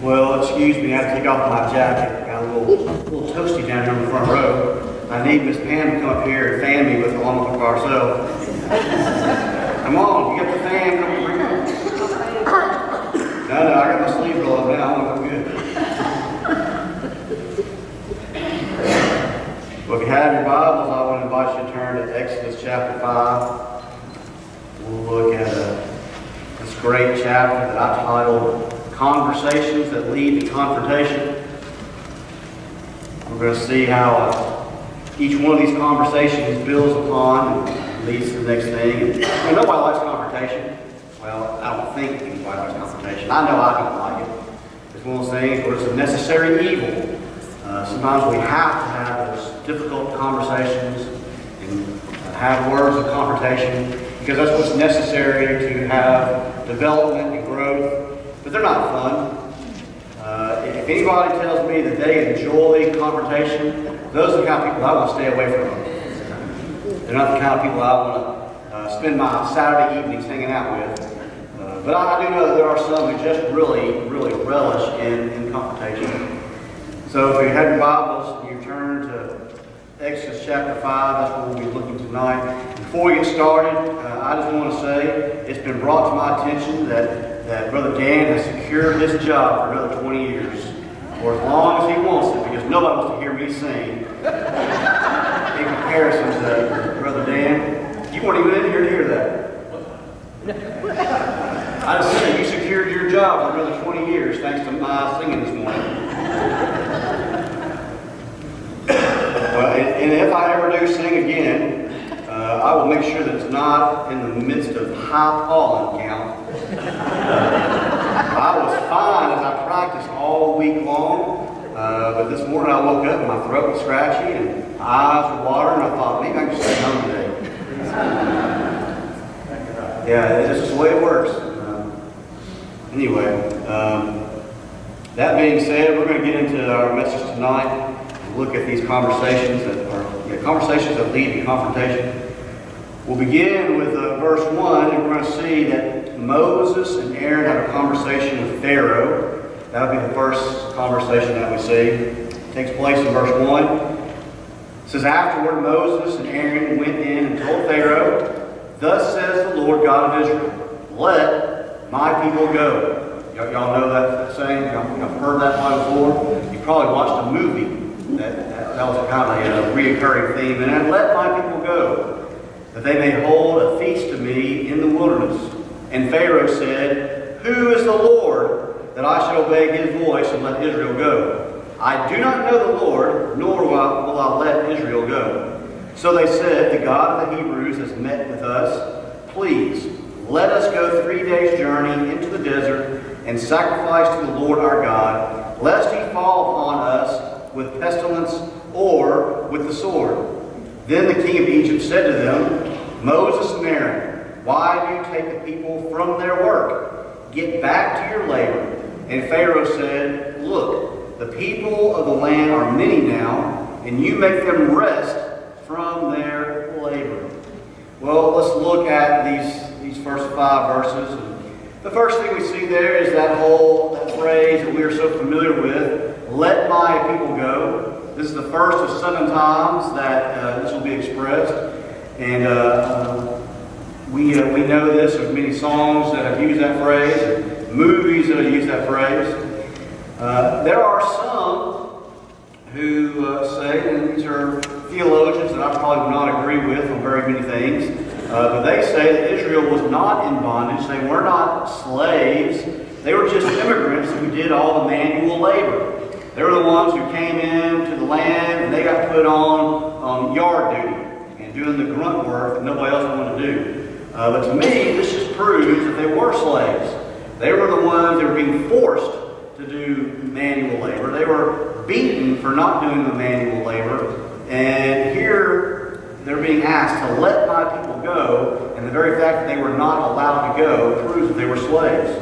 Well, excuse me, I have to take off my jacket. Got a little toasty down here in the front row. I need Miss Pam to come up here and fan me with along with ourselves. Come on, you got the fan. Come bring it. No, I got my sleeve rolled up now. I'm good. Well, if you have your Bibles, I want to invite you to turn to Exodus chapter 5. We'll look at this great chapter that I titled Conversations that Lead to Confrontation. We're going to see how each one of these conversations builds upon and leads to the next thing. And nobody likes confrontation. Well, I don't think anybody likes confrontation. I know I don't like it. It's one of those things where it's a necessary evil. Sometimes we have to have those difficult conversations and have words of confrontation because that's what's necessary to have development and growth. But they're not fun. If anybody tells me that they enjoy confrontation, those are the kind of people I want to stay away from. They're not the kind of people I want to spend my Saturday evenings hanging out with. But I do know that there are some who just really relish in confrontation. So if you have your Bibles, you turn to Exodus chapter 5. That's where we'll be looking tonight. Before we get started, I just want to say it's been brought to my attention that Brother Dan has secured this job for another 20 years. For as long as he wants it, because nobody wants to hear me sing. In comparison to Brother Dan, you weren't even in here to hear that. I just said you secured your job for another 20 years thanks to my singing this morning. Well, and if I ever do sing again, I will make sure that it's not in the midst of high pollen count. I was fine as I practiced all week long, but this morning I woke up and my throat was scratchy and my eyes were watering and I thought, maybe I can stay home today. Yeah, it's just the way it works. Anyway, that being said, we're going to get into our message tonight and look at these conversations that lead to confrontation. We'll begin with verse 1, and we're going to see that Moses and Aaron had a conversation with Pharaoh. That'll be the first conversation that we see. It takes place in verse 1. It says, afterward Moses and Aaron went in and told Pharaoh, thus says the Lord God of Israel, let my people go. Y'all know that saying? Y'all heard that one before? You probably watched a movie. That was kind of a reoccurring theme. And let my people go, that they may hold a feast to me in the wilderness. And Pharaoh said, who is the Lord that I should obey his voice and let Israel go? I do not know the Lord, nor will I let Israel go. So they said, the God of the Hebrews has met with us. Please, let us go 3 days' journey into the desert and sacrifice to the Lord our God, lest he fall upon us with pestilence or with the sword. Then the king of Egypt said to them, Moses and Aaron, why do you take the people from their work? Get back to your labor. And Pharaoh said, look, the people of the land are many now, and you make them rest from their labor. Well, let's look at these first 5 verses. The first thing we see there is that phrase that we are so familiar with, let my people go. This is the first of 7 times that this will be expressed. And we know this. There's many songs that have used that phrase, and movies that have used that phrase. There are some who say, and these are theologians that I probably would not agree with on very many things, but they say that Israel was not in bondage. They were not slaves. They were just immigrants who did all the manual labor. They were the ones who came into the land and they got put on yard duty and doing the grunt work that nobody else wanted to do. But to me, this just proves that they were slaves. They were the ones that were being forced to do manual labor. They were beaten for not doing the manual labor. And here they're being asked to let my people go. And the very fact that they were not allowed to go proves that they were slaves.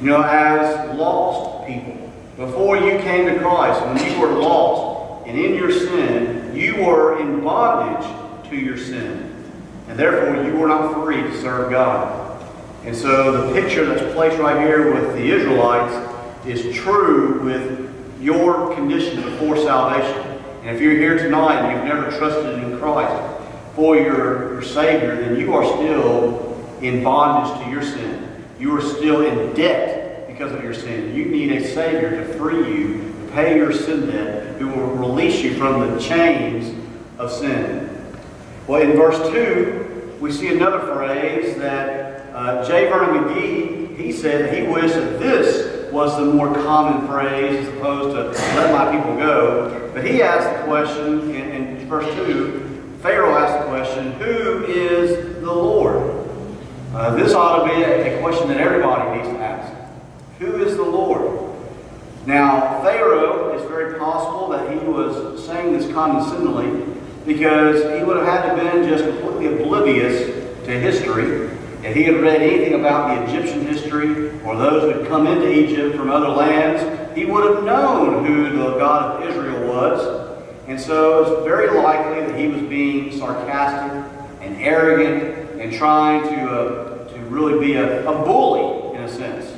You know, as lost people, before you came to Christ, when you were lost and in your sin, you were in bondage to your sin. And therefore, you were not free to serve God. And so the picture that's placed right here with the Israelites is true with your condition before salvation. And if you're here tonight and you've never trusted in Christ for your Savior, then you are still in bondage to your sin. You are still in debt because of your sin. You need a Savior to free you, to pay your sin debt, who will release you from the chains of sin. Well, in verse 2, we see another phrase that J. Vernon McGee, he said that he wished that this was the more common phrase as opposed to let my people go. But he asked the question in verse 2, Pharaoh asked the question, who is the Lord? This ought to be a question that everybody needs to ask. Who is the Lord? Now, Pharaoh, it's very possible that he was saying this condescendingly because he would have had to have been just completely oblivious to history. If he had read anything about the Egyptian history or those who had come into Egypt from other lands, he would have known who the God of Israel was. And so it's very likely that he was being sarcastic and arrogant and trying to really be a bully in a sense.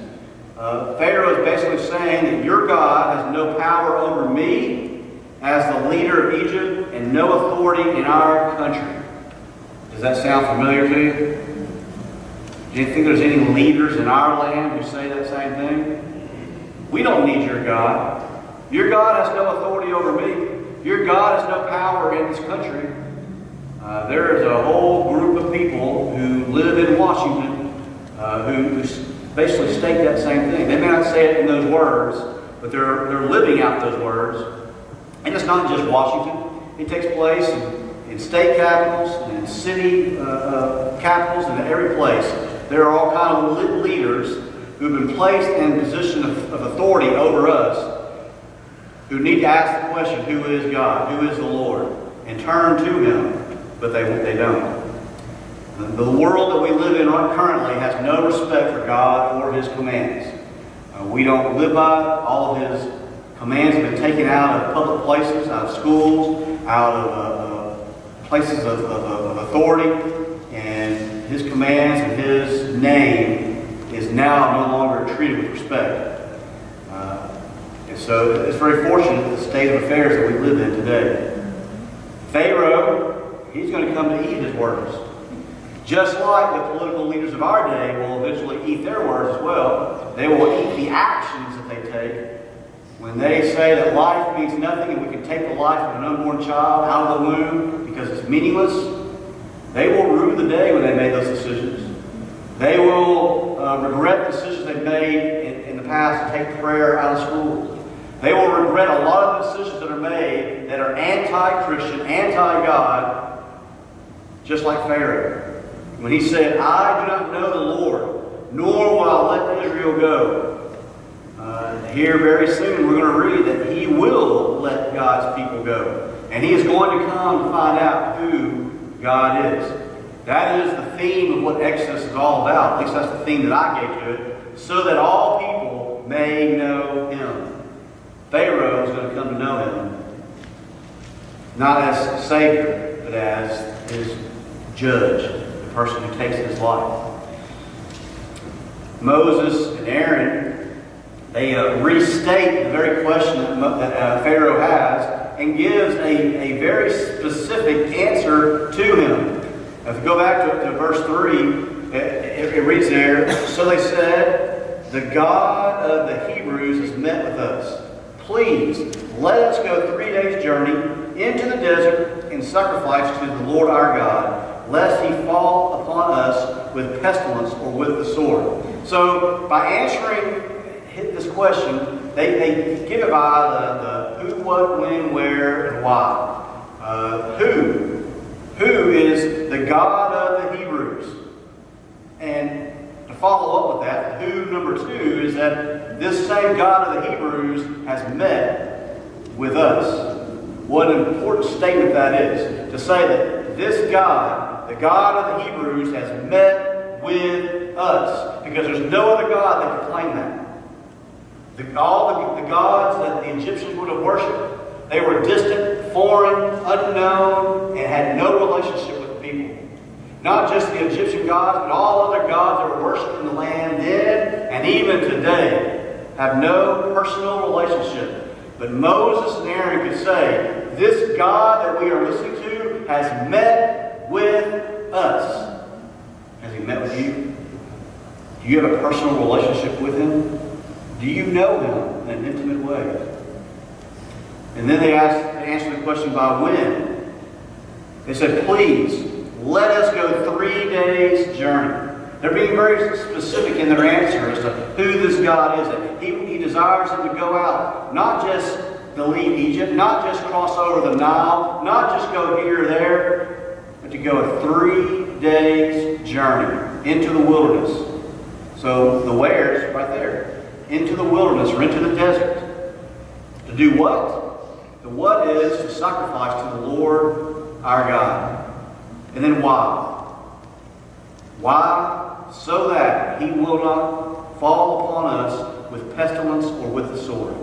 Pharaoh is basically saying that your God has no power over me as the leader of Egypt and no authority in our country. Does that sound familiar to you? Do you think there's any leaders in our land who say that same thing? We don't need your God. Your God has no authority over me. Your God has no power in this country. There is a whole group of people who live in Washington who basically state that same thing. They may not say it in those words, but they're living out those words. And it's not just Washington. It takes place in state capitals and in city capitals and in every place. There are all kinds of leaders who've been placed in a position of authority over us who need to ask the question, who is God? Who is the Lord? And turn to Him, but they don't. The world that we live in currently has no respect for God or His commands. We don't live by it. All of His commands have been taken out of public places, out of schools, out of places of authority. And His commands and His name is now no longer treated with respect. And so it's very fortunate the state of affairs that we live in today. Pharaoh, he's going to come to eat his words. Just like the political leaders of our day will eventually eat their words as well. They will eat the actions that they take. When they say that life means nothing and we can take the life of an unborn child out of the womb because it's meaningless, they will rue the day when they made those decisions. They will regret the decisions they've made in the past to take prayer out of schools. They will regret a lot of the decisions that are made that are anti-Christian, anti-God, just like Pharaoh. When he said, I do not know the Lord, nor will I let Israel go. Here very soon we're going to read that He will let God's people go. And He is going to come to find out who God is. That is the theme of what Exodus is all about. At least that's the theme that I gave to it. So that all people may know Him. Pharaoh is going to come to know Him. Not as Savior, but as His judge. The person who takes His life. Moses and Aaron, they restate the very question that Pharaoh has and gives a very specific answer to him. If you go back to verse 3, it reads there, so they said, the God of the Hebrews has met with us. Please, let us go 3 days' journey into the desert and sacrifice to the Lord our God, lest He fall upon us with pestilence or with the sword. So, by answering this question, they give it by the who, what, when, where, and why. Who is the God of the Hebrews? And to follow up with that, who number 2 is that this same God of the Hebrews has met with us. What an important statement that is. To say that this God, the God of the Hebrews, has met with us. Because there's no other God that can claim that. All the gods that the Egyptians would have worshipped, they were distant, foreign, unknown, and had no relationship with the people. Not just the Egyptian gods, but all other gods that were worshipped in the land then and even today have no personal relationship. But Moses and Aaron could say, this God that we are listening to has met with us. Has he met with you? Do you have a personal relationship with him? Do you know him in an intimate way? And then they answered the question by when. They said, please, let us go 3 days' journey. They're being very specific in their answer as to who this God is. He desires them to go out, not just to leave Egypt, not just cross over the Nile, not just go here or there, but to go a 3 days' journey into the wilderness. So the where's right there. Into the wilderness or into the desert. To do what? The what is to sacrifice to the Lord our God. And then why? Why? So that he will not fall upon us with pestilence or with the sword.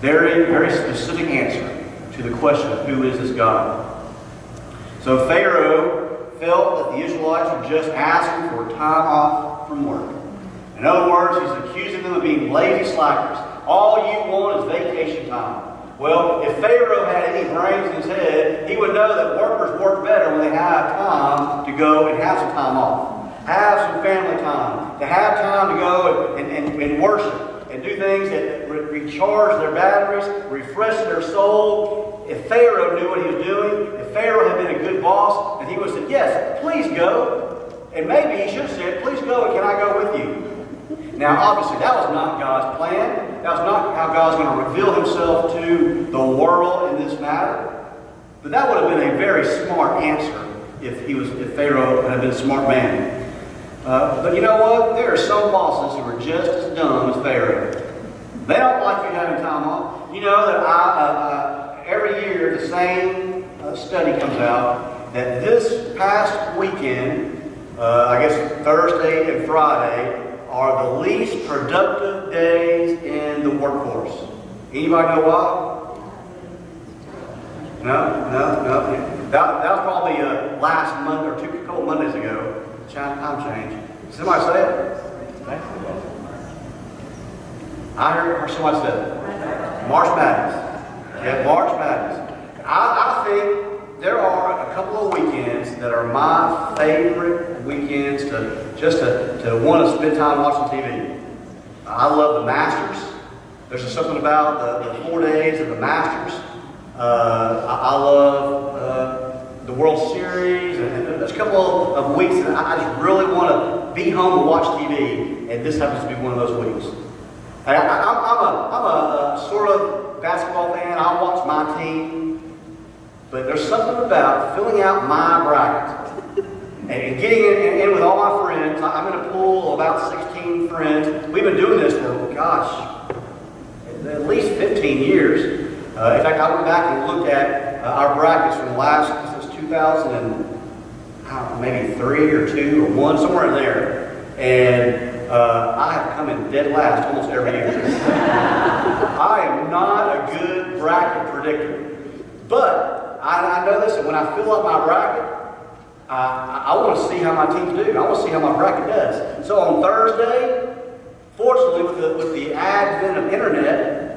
Very, very specific answer to the question of who is this God. So Pharaoh felt that the Israelites were just asking for time off from work. In other words, he's accusing them of being lazy slackers. All you want is vacation time. Well, if Pharaoh had any brains in his head, he would know that workers work better when they have time to go and have some time off. Have some family time. To have time to go and worship and do things that recharge their batteries, refresh their soul. If Pharaoh knew what he was doing, if Pharaoh had been a good boss, and he would have said, yes, please go. And maybe he should have said, please go, and can I go with you? Now, obviously, that was not God's plan. That was not how God's going to reveal himself to the world in this matter. But that would have been a very smart answer if Pharaoh had been a smart man. But you know what? There are some bosses who are just as dumb as Pharaoh. They don't like you having time off. You know that every year the same study comes out that this past weekend, I guess Thursday and Friday, are the least productive days in the workforce. Anybody know why? No. That was probably last month or a couple Mondays ago. Time change. Somebody say it? I heard somebody say it. March Madness. Yeah, March Madness. I think there are a couple of weekends that are my favorite weekends to want to spend time watching TV. I love the Masters. There's just something about the 4 days of the Masters. I love the World Series, and there's a couple of weeks that I just really want to be home and watch TV, and this happens to be one of those weeks. I'm a sort of basketball fan. I watch my team, but there's something about filling out my bracket and getting in with all my friends. I'm in a pool of about 16 friends. We've been doing this for, gosh, at least 15 years. In fact, I went back and looked at our brackets from the last, since 2000 and maybe 3 or 2 or 1, somewhere in there. And I have come in dead last almost every year. I am not a good bracket predictor. But I know this, that when I fill up my bracket, I want to see how my teams do. I want to see how my bracket does. So on Thursday, fortunately with the advent of internet,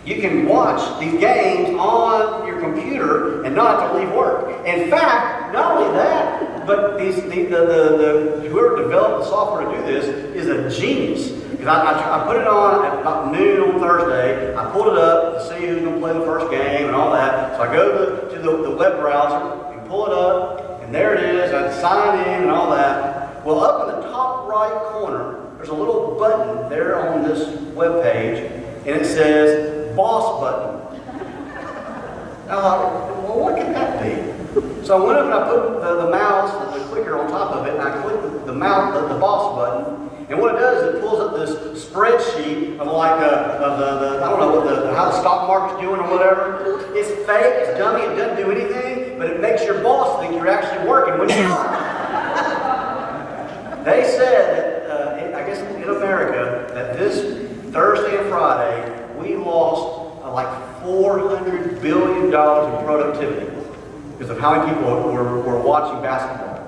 you can watch these games on your computer and not have to leave work. In fact, not only that, but whoever developed the software to do this is a genius. Because I put it on at about noon on Thursday. I pulled it up to see who's going to play the first game and all that. So I go to the web browser and pull it up, and there it is. I sign in and all that. Well, up in the top right corner, there's a little button there on this web page, and it says Boss Button. I thought, well, what could that be? So I went up and I put the mouse, the clicker on top of it, and I clicked the boss button. And what it does is it pulls up this spreadsheet of like I don't know how the stock market's doing or whatever. It's fake, it's dummy, it doesn't do anything, but it makes your boss think you're actually working when you're not. They said that I guess in America that this Thursday and Friday we lost like $400 billion in productivity because of how many people were watching basketball.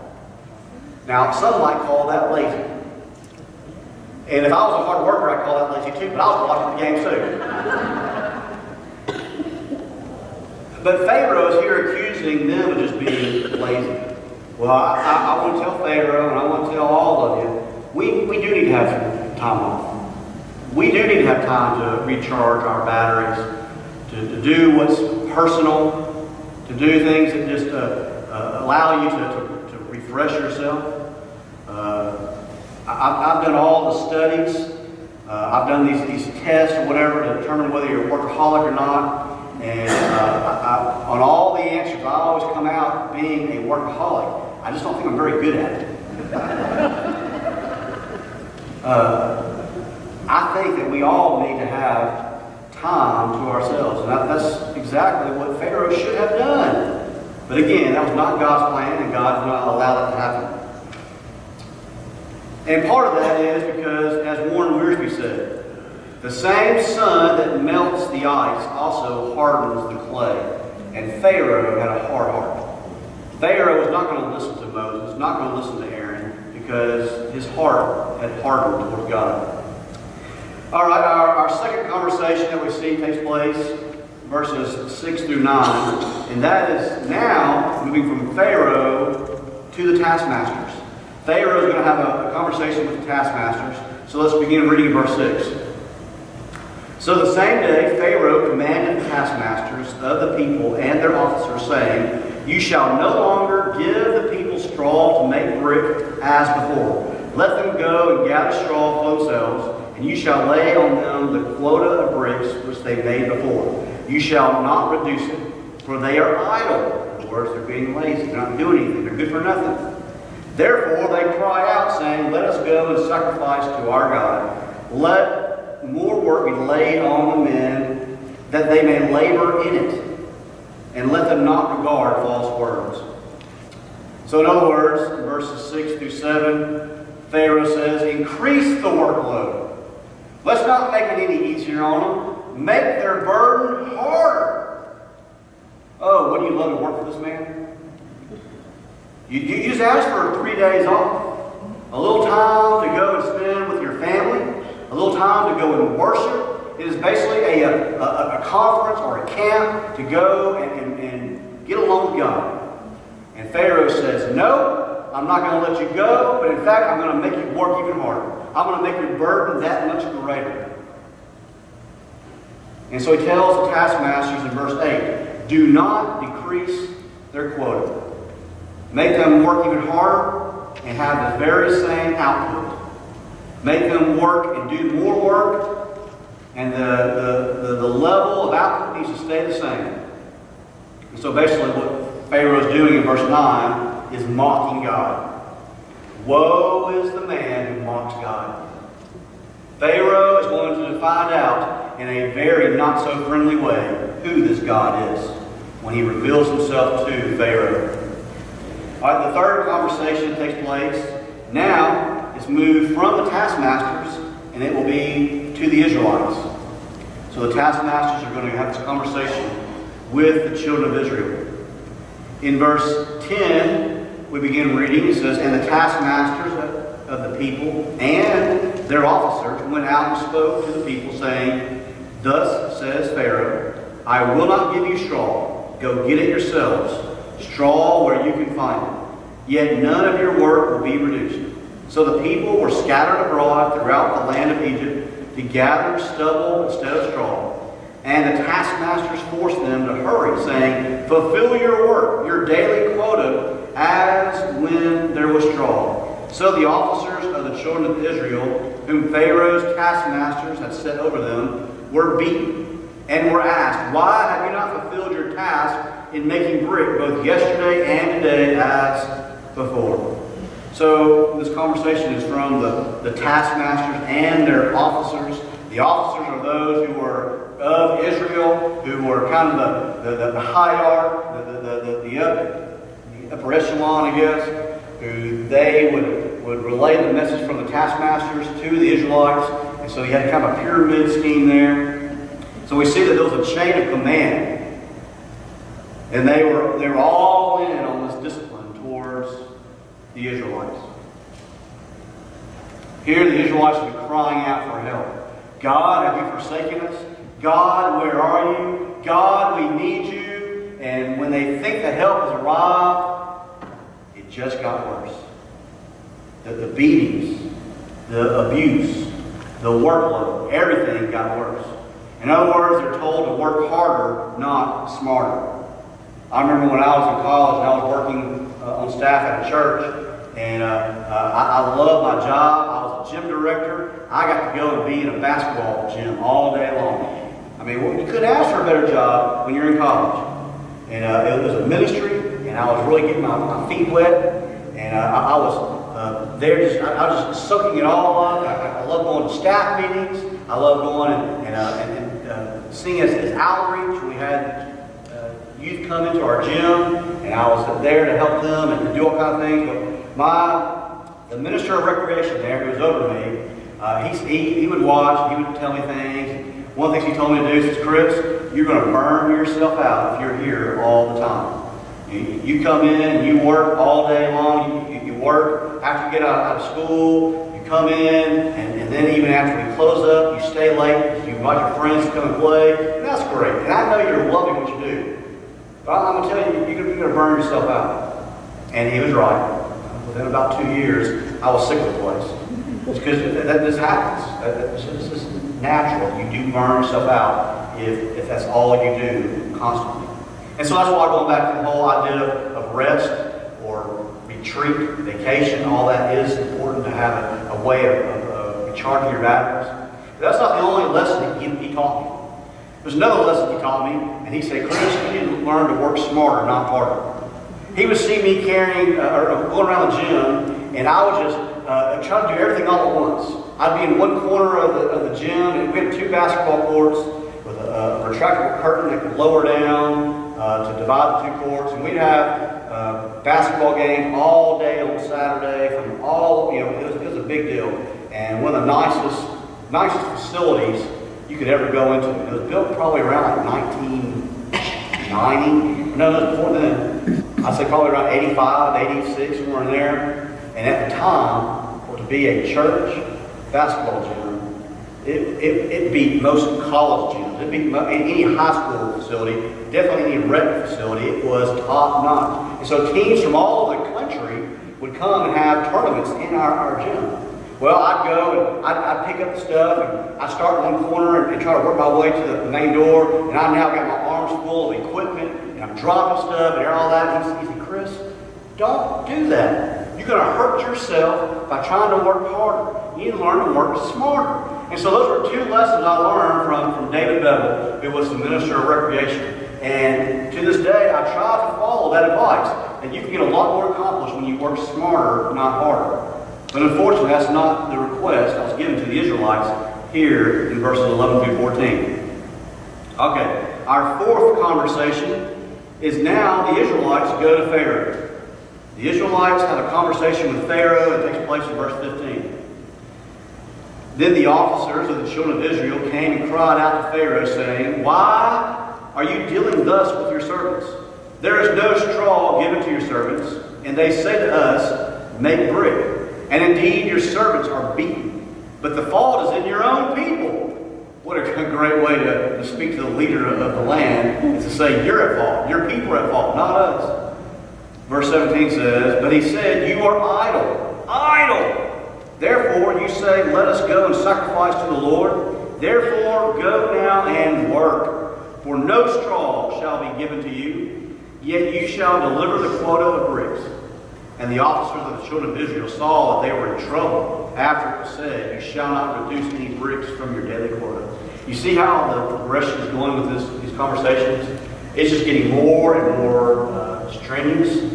Now, some might call that lazy. And if I was a hard worker, I'd call that lazy too, but I was watching the game too. But Pharaoh is here accusing them of just being lazy. Well, I want to tell Pharaoh, and I want to tell all of you, we do need to have some time off. We do need to have time to recharge our batteries, to do what's personal, to do things that just allow you to refresh yourself. I've done all the studies. I've done these tests or whatever to determine whether you're a workaholic or not. And on all the answers, I always come out being a workaholic. I just don't think I'm very good at it. I think that we all need to have time to ourselves. And that's exactly what Pharaoh should have done. But again, that was not God's plan, and God did not allow that to happen. And part of that is because, as Warren Wiersbe said, the same sun that melts the ice also hardens the clay. And Pharaoh had a hard heart. Pharaoh was not going to listen to Moses, not going to listen to Aaron, because his heart had hardened toward God. All right, our second conversation that we see takes place, verses 6 through 9, and that is now moving from Pharaoh to the taskmasters. Pharaoh is going to have a conversation with the taskmasters, so let's begin reading in verse 6. So the same day Pharaoh commanded the taskmasters of the people and their officers, saying, You shall no longer give the people straw to make brick as before. Let them go and gather straw for themselves, and you shall lay on them the quota of bricks which they made before. You shall not reduce it, for they are idle. In other words, they're being lazy. They're not doing anything. They're good for nothing. Therefore they cry out, saying, Let us go and sacrifice to our God. Let more work be laid on the men, that they may labor in it, and let them not regard false words. So in other words, in verses 6 through 7, Pharaoh says, Increase the workload. Let's not make it any easier on them. Make their burden harder. Oh, wouldn't you love to work for this man? You just ask for 3 days off. A little time to go and spend with your family. A little time to go and worship. It is basically a conference or a camp to go and get along with God. And Pharaoh says, No, I'm not going to let you go, but in fact, I'm going to make you work even harder. I'm going to make your burden that much greater. And so he tells the taskmasters in verse 8, Do not decrease their quota. Make them work even harder and have the very same output. Make them work and do more work, and the level of output needs to stay the same. And so basically what Pharaoh is doing in verse 9 is mocking God. Woe is the man who mocks God. Pharaoh is going to find out in a very not so friendly way who this God is when he reveals himself to Pharaoh. All right, the third conversation takes place. Now it's moved from the taskmasters, and it will be to the Israelites. So the taskmasters are going to have this conversation with the children of Israel. In verse 10, we begin reading. It says, And the taskmasters of the people and their officers went out and spoke to the people, saying, Thus says Pharaoh, I will not give you straw. Go get it yourselves, straw where you can find it. Yet none of your work will be reduced. So the people were scattered abroad throughout the land of Egypt to gather stubble instead of straw. And the taskmasters forced them to hurry, saying, Fulfill your work, your daily quota, as when there was straw. So the officers of the children of Israel, whom Pharaoh's taskmasters had set over them, were beaten and were asked, Why have you not fulfilled your task in making brick both yesterday and today as before? So this conversation is from the taskmasters and their officers. The officers are those who were of Israel, who were kind of the hierarch, the upper echelon, I guess, who they would relay the message from the taskmasters to the Israelites. And so you had kind of a pyramid scheme there. So we see that there was a chain of command. And they were all in on this discipline towards the Israelites. Here the Israelites have been crying out for help. God, have you forsaken us? God, where are you? God, we need you. And when they think the help has arrived, it just got worse. The beatings, the abuse, the workload, everything got worse. In other words, they're told to work harder, not smarter. I remember when I was in college and I was working on staff at a church, and I loved my job. I was a gym director. I got to go and be in a basketball gym all day long. I mean, you couldn't ask for a better job when you're in college. And it was a ministry, and I was really getting my feet wet, and I was there. I was just soaking it all up. I love going to staff meetings. I love going and seeing as outreach. We had youth come into our gym, and I was there to help them and to do all kinds of things. But the minister of recreation there, who was over me, he would watch. He would tell me things. One of the things he told me to do is, Chris, you're going to burn yourself out if you're here all the time. You come in and you work all day long. You work after you get out of school. You come in, and then even after we close up, you stay late. You invite your friends to come and play. And that's great. And I know you're loving what you do. But I'm going to tell you, you're going to burn yourself out. And he was right. Within about 2 years, I was sick of the place. It's because this happens. It's just natural. You do burn yourself out if that's all you do constantly. And so that's why going back to the whole idea of rest or retreat, vacation, all that is important to have a way of recharging your batteries. But that's not the only lesson he taught me. There's another lesson he taught me, and he said, Chris, you need to learn to work smarter, not harder. He would see me carrying or going around the gym, and I would just try to do everything all at once. I'd be in one corner of the gym, and we had 2 basketball courts with a retractable curtain that could lower down to divide the 2 courts, and we'd have basketball games all day on Saturday from all, it was a big deal. And one of the nicest facilities you could ever go into. It was built probably around like 1990. No, before then. I'd say probably around 85, 86, somewhere in there. And at the time, for it to be a church basketball gym, it beat most college gyms. It beat any high school facility, definitely any rec facility. It was top notch. And so teams from all over the country would come and have tournaments in our gym. Well, I'd go and I'd pick up the stuff, and I'd start in one corner and try to work my way to the main door, and I now got my arms full of equipment, and I'm dropping stuff and all that. And he said, Chris, don't do that. You're going to hurt yourself by trying to work harder. You need to learn to work smarter. And so those were 2 lessons I learned from David Bevel, who was the minister of recreation. And to this day, I try to follow that advice, that you can get a lot more accomplished when you work smarter, not harder. But unfortunately, that's not the request that was given to the Israelites here in verses 11 through 14. Okay, our 4th conversation is now the Israelites go to Pharaoh. The Israelites have a conversation with Pharaoh that takes place in verse 15. Then the officers of the children of Israel came and cried out to Pharaoh, saying, Why are you dealing thus with your servants? There is no straw given to your servants, and they say to us, Make brick. And indeed, your servants are beaten. But the fault is in your own people. What a great way to speak to the leader of the land, is to say, you're at fault. Your people are at fault, not us. Verse 17 says, But he said, You are idle. Idle! Therefore you say, Let us go and sacrifice to the Lord. Therefore go now and work. For no straw shall be given to you, yet you shall deliver the quota of bricks. And the officers of the children of Israel saw that they were in trouble after it was said, You shall not reduce any bricks from your daily quota. You see how the progression is going with these conversations? It's just getting more and more strenuous.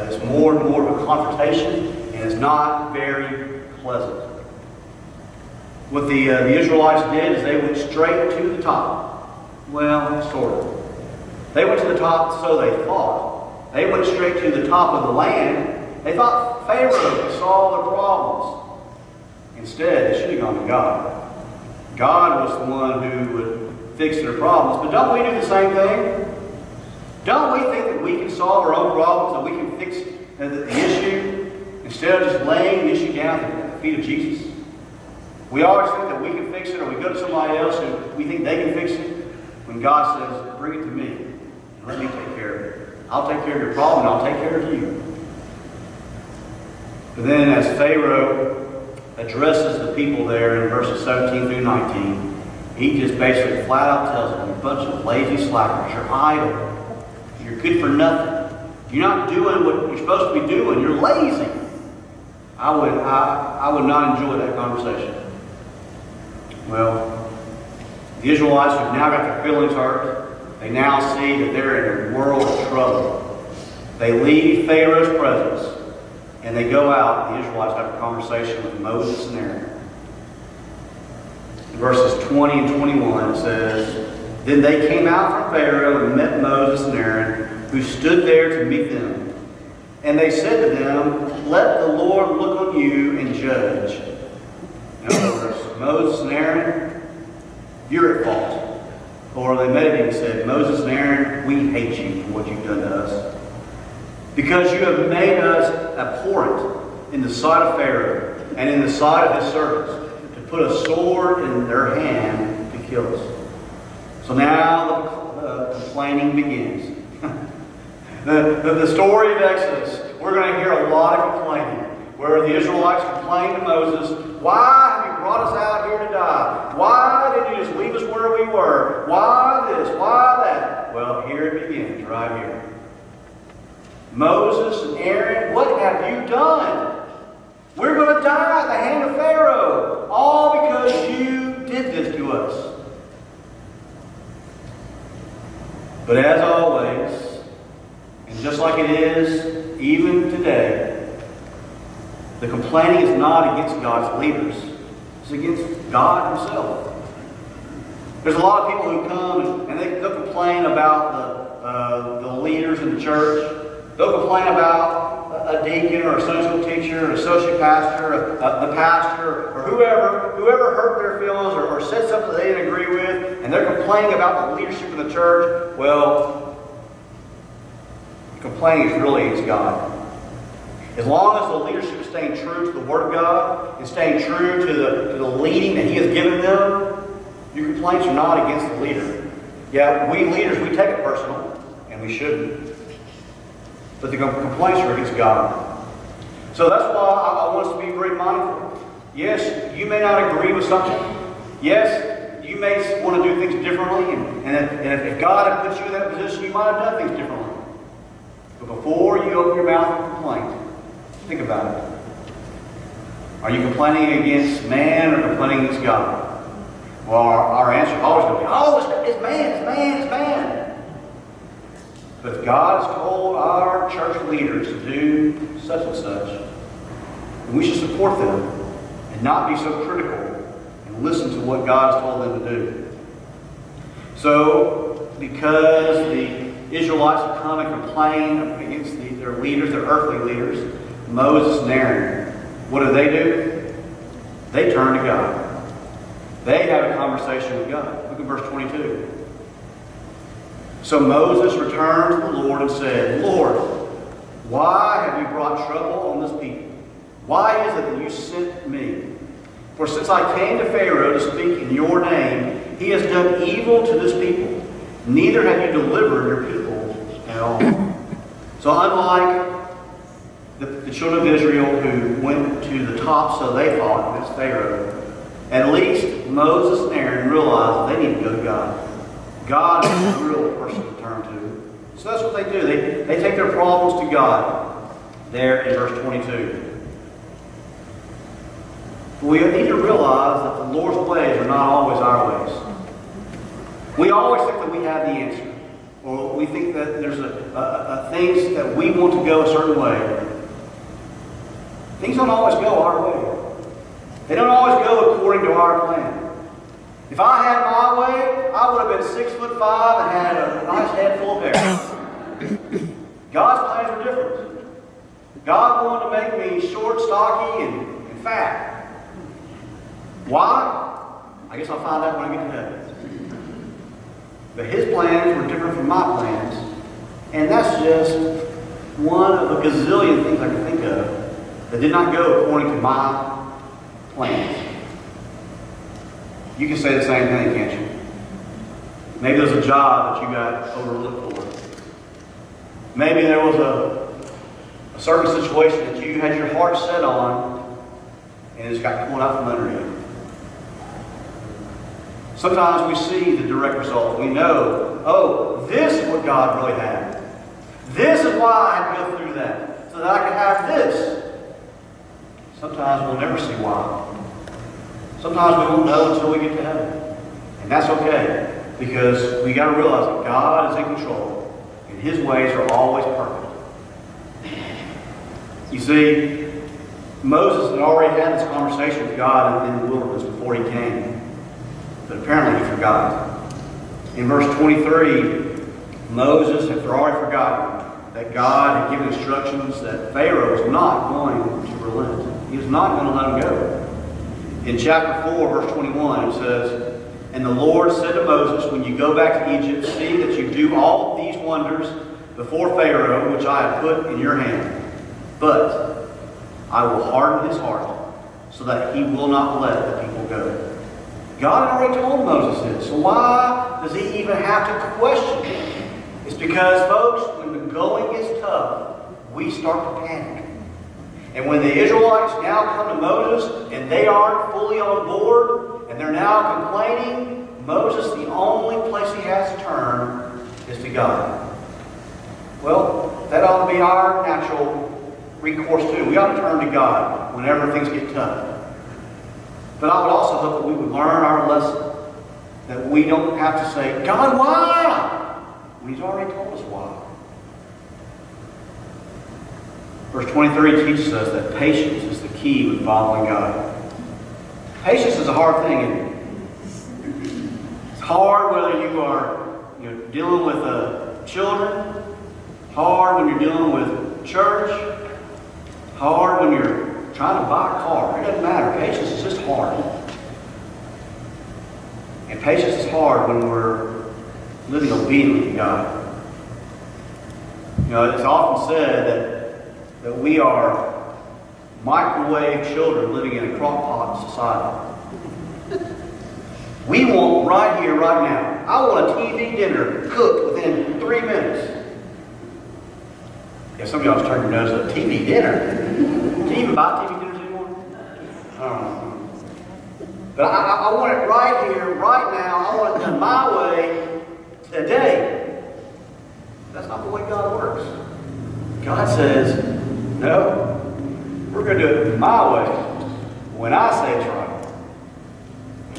It's more and more of a confrontation, and it's not very pleasant. What the Israelites did is they went straight to the top. Well, sort of. They went to the top, so they thought. They went straight to the top of the land. They thought Pharaoh could solve their problems. Instead, they should have gone to God. God was the one who would fix their problems. But don't we do the same thing? Don't we think that we can solve our own problems, that we can fix the issue, instead of just laying the issue down at the feet of Jesus? We always think that we can fix it, or we go to somebody else who we think they can fix it, when God says, bring it to me, and let me take care of it. I'll take care of your problem, and I'll take care of you. But then as Pharaoh addresses the people there in verses 17 through 19, he just basically flat out tells them, you're a bunch of lazy slackers, you're idle, you're good for nothing. You're not doing what you're supposed to be doing, you're lazy. I would not enjoy that conversation. Well, the Israelites have now got their feelings hurt. They now see that they're in a world of trouble. They leave Pharaoh's presence, and they go out. The Israelites have a conversation with Moses and Aaron. In verses 20 and 21 it says, Then they came out from Pharaoh and met Moses and Aaron, who stood there to meet them. And they said to them, Let the Lord look on you and judge. In other words, Moses and Aaron, you're at fault. Or they met him and said, Moses and Aaron, we hate you for what you've done to us. Because you have made us abhorrent in the sight of Pharaoh and in the sight of his servants, to put a sword in their hand to kill us. So now the complaining begins. The story of Exodus, we're going to hear a lot of complaining, where the Israelites complain to Moses, why have you brought us out here to die? Why didn't you just leave us where we were? Why this? Why that? Well, here it begins, right here. Moses and Aaron, what have you done? We're going to die at the hand of Pharaoh, all because you did this to us. But as always, and just like it is even today, the complaining is not against God's leaders. It's against God himself. There's a lot of people who come and they'll complain about the leaders in the church. They'll complain about a deacon or a Sunday school teacher or an associate pastor, the pastor, or whoever hurt their feelings or said something they didn't agree with, and they're complaining about the leadership of the church. Well, complaining is really against God. As long as the leadership is staying true to the Word of God and staying true to the leading that He has given them, your complaints are not against the leader. Yeah, we leaders, we take it personal, and we shouldn't. But the complaints are against God. So that's why I want us to be very mindful. Yes, you may not agree with something. Yes, you may want to do things differently. And if God had put you in that position, you might have done things differently. But before you open your mouth and complain, think about it. Are you complaining against man or complaining against God? Well, our answer is always going to be, it's man. But if God has told our church leaders to do such and such, then we should support them and not be so critical and listen to what God has told them to do. So, because the Israelites have come and complained against their leaders, their earthly leaders, Moses and Aaron, what do? They turn to God. They have a conversation with God. Look at verse 22. So Moses returned to the Lord and said, Lord, why have you brought trouble on this people? Why is it that you sent me? For since I came to Pharaoh to speak in your name, he has done evil to this people. Neither have you delivered your people at all. So unlike the children of Israel who went to the top, so they thought, against Pharaoh, at least Moses and Aaron realized they need to go to God. God is the real person to turn to. So that's what they do. They take their problems to God. There in verse 22. But we need to realize that the Lord's ways are not always our ways. We always think that we have the answer. Or we think that there's things that we want to go a certain way. Things don't always go our way. They don't always go according to our plan. If I had my way, I would have been 6'5" and had a nice head full of hair. God's plans are different. God wanted to make me short, stocky, and fat. Why? I guess I'll find out when I get to heaven. But His plans were different from my plans. And that's just one of a gazillion things I can think of that did not go according to my plans. You can say the same thing, can't you? Maybe there's a job that you got overlooked for. Maybe there was a certain situation that you had your heart set on and it just got pulled out from under you. Sometimes we see the direct result. We know, oh, this is what God really had. This is why I had to go through that, so that I could have this. Sometimes we'll never see why. Sometimes we won't know until we get to heaven. And that's okay, because we got to realize that God is in control, and His ways are always perfect. You see, Moses had already had this conversation with God in the wilderness before he came. But apparently he forgot. In verse 23, Moses had already forgotten that God had given instructions that Pharaoh was not going to relent. He was not going to let him go. In chapter 4, verse 21, it says, "And the Lord said to Moses, when you go back to Egypt, see that you do all these wonders before Pharaoh, which I have put in your hand. But I will harden his heart, so that he will not let the people go." God had already told Moses this, so why does he even have to question it? It's because, folks, when the going is tough, we start to panic. And when the Israelites now come to Moses and they aren't fully on board and they're now complaining, Moses, the only place he has to turn is to God. Well, that ought to be our natural recourse too. We ought to turn to God whenever things get tough. But I would also hope that we would learn our lesson. That we don't have to say, God, why? When He's already told us why. Verse 23 teaches us that patience is the key with following God. Patience is a hard thing, isn't it? It's hard whether you are dealing with children, hard when you're dealing with church, hard when you're trying to buy a car. It doesn't matter. Patience is just hard. And patience is hard when we're living obediently to God. It's often said that we are microwave children living in a crock-pot society. We want right here, right now. I want a TV dinner cooked within 3 minutes. Yeah, some of y'all turn your nose at TV dinner. Do you even buy TV dinners anymore? I don't know. But I want it right here, right now. I want it done my way today. That's not the way God works. God says, no, we're going to do it my way. When I say it's right.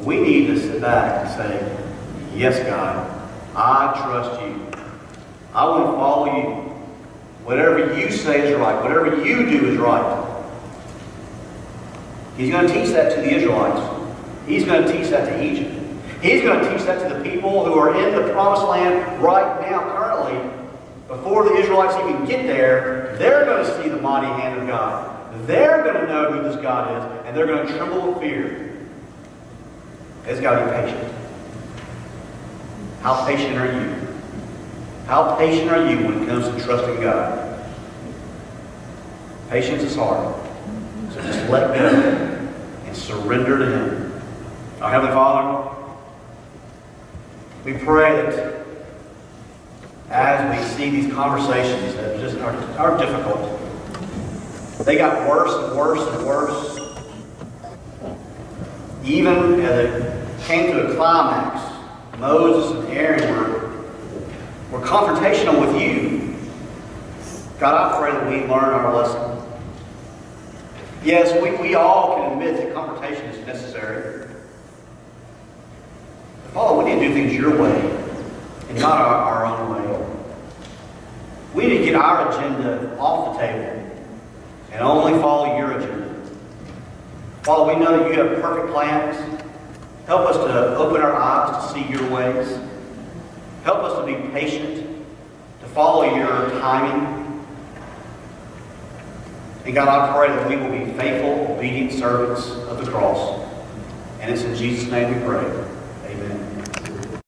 We need to sit back and say, yes, God, I trust you. I want to follow you. Whatever you say is right. Whatever you do is right. He's going to teach that to the Israelites. He's going to teach that to Egypt. He's going to teach that to the people who are in the promised land right now, currently. Before the Israelites even get there, they're going to see the mighty hand of God. They're going to know who this God is, and they're going to tremble with fear. It's got to be patient. How patient are you? How patient are you when it comes to trusting God? Patience is hard. So just let go and surrender to Him. Our Heavenly Father, we pray that as we see these conversations that just are difficult, they got worse and worse and worse. Even as it came to a climax, Moses and Aaron were confrontational with you. God, I pray that we learn our lesson. Yes, we all can admit that confrontation is necessary. But Father, we need to do things your way and not our own way. We need to get our agenda off the table and only follow your agenda. Father, we know that you have perfect plans. Help us to open our eyes to see your ways. Help us to be patient, to follow your timing. And God, I pray that we will be faithful, obedient servants of the cross. And it's in Jesus' name we pray.